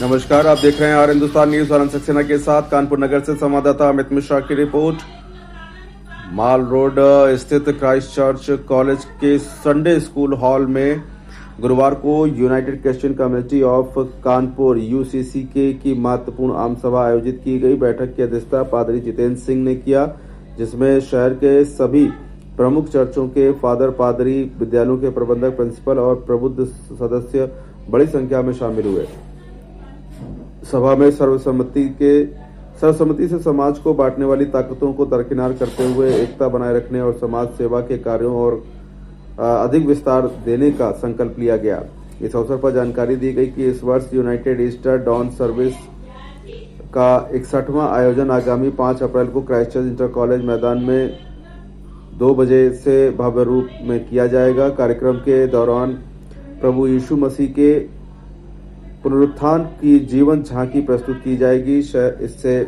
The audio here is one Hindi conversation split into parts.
नमस्कार, आप देख रहे हैं आर हिंदुस्तान न्यूज। आनंद सक्सेना के साथ कानपुर नगर से संवाददाता अमित मिश्रा की रिपोर्ट। माल रोड स्थित क्राइस्ट चर्च कॉलेज के संडे स्कूल हॉल में गुरुवार को United Christian community of Kanpur UCCK की महत्वपूर्ण आम सभा आयोजित की गई। बैठक की अध्यक्षता पादरी जितेंद्र सिंह ने किया, जिसमें शहर के सभी प्रमुख चर्चों के फादर, पादरी, विद्यालयों के प्रबंधक, प्रिंसिपल और प्रबुद्ध सदस्य बड़ी संख्या में शामिल हुए। सभा में सर्वसम्मति से समाज को बांटने वाली ताकतों को दरकिनार करते हुए एकता बनाए रखने और समाज सेवा के कार्यों और अधिक विस्तार देने का संकल्प लिया गया। इस अवसर पर जानकारी दी गई कि इस वर्ष यूनाइटेड ईस्टर डॉन सर्विस का 61वां आयोजन आगामी 5 अप्रैल को क्राइस्ट चर्च इंटर कॉलेज मैदान में 2 बजे से भव्य रूप में किया जाएगा। कार्यक्रम के दौरान प्रभु यीशु मसीह के पुनरुत्थान की जीवन झांकी प्रस्तुत की जाएगी। इससे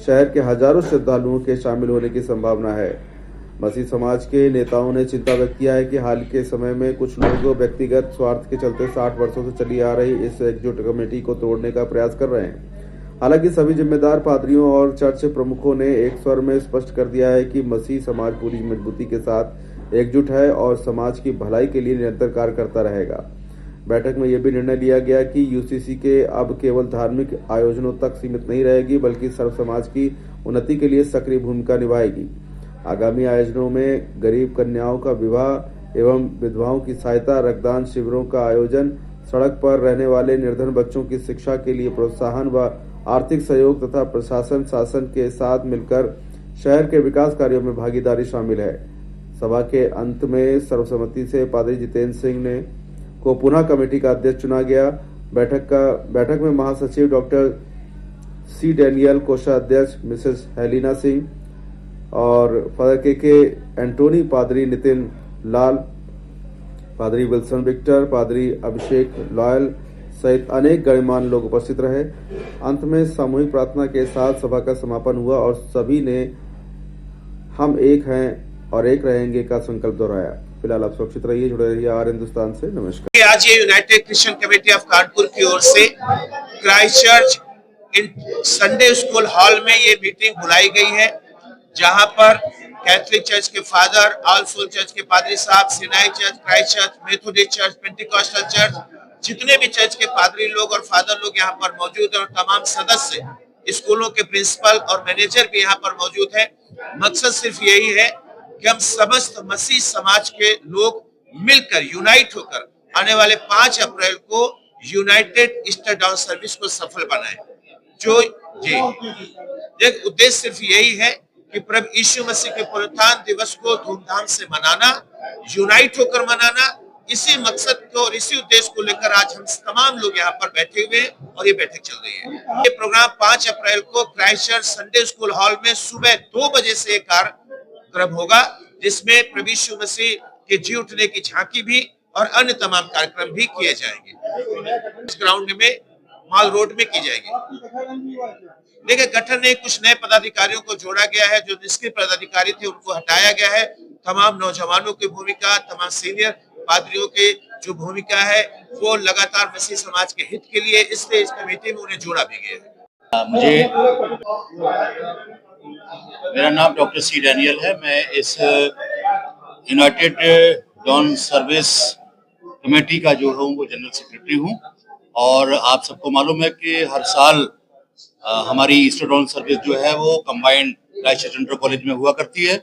शहर के हजारों श्रद्धालुओं के शामिल होने की संभावना है। मसीह समाज के नेताओं ने चिंता व्यक्त किया है कि हाल के समय में कुछ लोग व्यक्तिगत स्वार्थ के चलते 60 वर्षों से चली आ रही इस एकजुट कमेटी को तोड़ने का प्रयास कर रहे हैं। हालांकि सभी जिम्मेदार पादरियों और चर्च प्रमुखों ने एक स्वर में स्पष्ट कर दिया है कि मसीह समाज पूरी मजबूती के साथ एकजुट है और समाज की भलाई के लिए निरंतर कार्य करता रहेगा। बैठक में यह भी निर्णय लिया गया कि यूसीसी के अब केवल धार्मिक आयोजनों तक सीमित नहीं रहेगी, बल्कि सर्व समाज की उन्नति के लिए सक्रिय भूमिका निभाएगी। आगामी आयोजनों में गरीब कन्याओं का विवाह एवं विधवाओं की सहायता, रक्तदान शिविरों का आयोजन, सड़क पर रहने वाले निर्धन बच्चों की शिक्षा के लिए प्रोत्साहन व आर्थिक सहयोग तथा प्रशासन शासन के साथ मिलकर शहर के विकास कार्यों में भागीदारी शामिल है। सभा के अंत में सर्वसम्मति से पादरी जितेंद्र सिंह को पुनः कमेटी का अध्यक्ष चुना गया। बैठक में महासचिव डॉक्टर सी डैनियल, कोषाध्यक्ष मिसेस हेलिना सिंह और फादर के एंटोनी, पादरी नितिन लाल, पादरी विल्सन विक्टर, पादरी अभिषेक लॉयल सहित अनेक गणमान्य लोग उपस्थित रहे। अंत में सामूहिक प्रार्थना के साथ सभा का समापन हुआ और सभी ने हम एक हैं और एक रहेंगे का संकल्प दोहराया। फिलहाल आप सुरक्षित रहिए, जुड़े रहिए आर हिंदुस्तान से। नमस्कार। आज ये United Christian committee of Kanpur की ओर से Christ church Sunday school hall में ये मीटिंग बुलाई गई है, जहां पर कैथोलिक चर्च के फादर, ऑल सोल चर्च के पादरी साहब, Sinai church, Christ church, Methodist church, Pentecostal church, जितने भी चर्च के पादरी लोग और फादर लोग यहाँ पर मौजूद है और तमाम सदस्य, स्कूलों के प्रिंसिपल और मैनेजर भी यहाँ पर मौजूद है। मकसद सिर्फ यही है कि हम समस्त मसीह समाज के लोग मिलकर यूनाइट होकर आने वाले 5 अप्रैल को यूनाइटेड ईस्टर डॉन सर्विस को सफल बनाएं। एक उद्देश्य सिर्फ यही है कि प्रभु यीशु मसीह के पुनरुत्थान दिवस को धूमधाम से मनाना, यूनाइट होकर मनाना। इसी मकसद को और इसी उद्देश्य को लेकर आज हम तमाम लोग यहाँ पर बैठे हुए हैं और ये बैठक चल रही है। ये प्रोग्राम 5 अप्रैल को Christ church Sunday school hall में सुबह 2 बजे से कार्यक्रम होगा, जिसमें प्रभु यीशु मसीह के जी उठने की झांकी भी और अन्य तमाम कार्यक्रम भी किए जाएंगे। इस ग्राउंड में माल रोड में की जाएगी। देखिए, गठन ने कुछ नए पदाधिकारियों को जोड़ा गया है। जो निष्क्रिय पदाधिकारी थे उनको हटाया गया है। तमाम नौजवानों की भूमिका, तमाम सीनियर पादरियों की जो भूमिका है वो लगातार मसीह समाज के हित के लिए, इसलिए इस कमेटी में उन्हें जोड़ा भी गया है। मेरा नाम डॉक्टर सी डैनियल है। मैं इस यूनाइटेड डॉन सर्विस कमेटी का जो हूँ वो जनरल सेक्रेटरी हूँ। और आप सबको मालूम है कि हर साल हमारी ईस्टर डॉन सर्विस जो है वो combined Christ church inter college में हुआ करती है।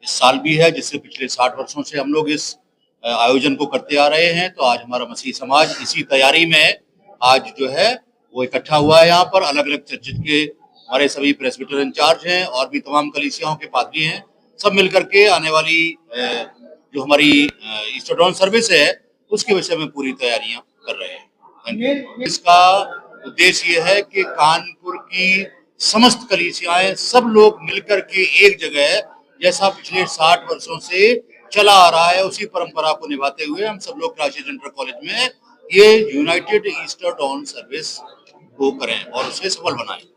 इस साल भी है, जिससे पिछले 60 वर्षों से हम लोग इस आयोजन को करते आ रहे हैं। तो आज हमारा मसीह समाज इसी तैयारी में आज जो है वो इकट्ठा हुआ है। यहाँ पर अलग अलग चर्च के हमारे सभी प्रेस्बिटर इंचार्ज हैं और भी तमाम कलीसियाओं के पादरी हैं। सब मिलकर के आने वाली जो हमारी ईस्टर डॉन सर्विस है उसके विषय में पूरी तैयारियां कर रहे हैं। इसका उद्देश्य ये है कि कानपुर की समस्त कलीसियाएं, सब लोग मिलकर के एक जगह, जैसा पिछले 60 वर्षों से चला आ रहा है, उसी परंपरा को निभाते हुए हम सब लोग क्राइस्ट चर्च इंटर कॉलेज में ये यूनाइटेड ईस्टर डॉन सर्विस को करें और उसे सफल बनाएं।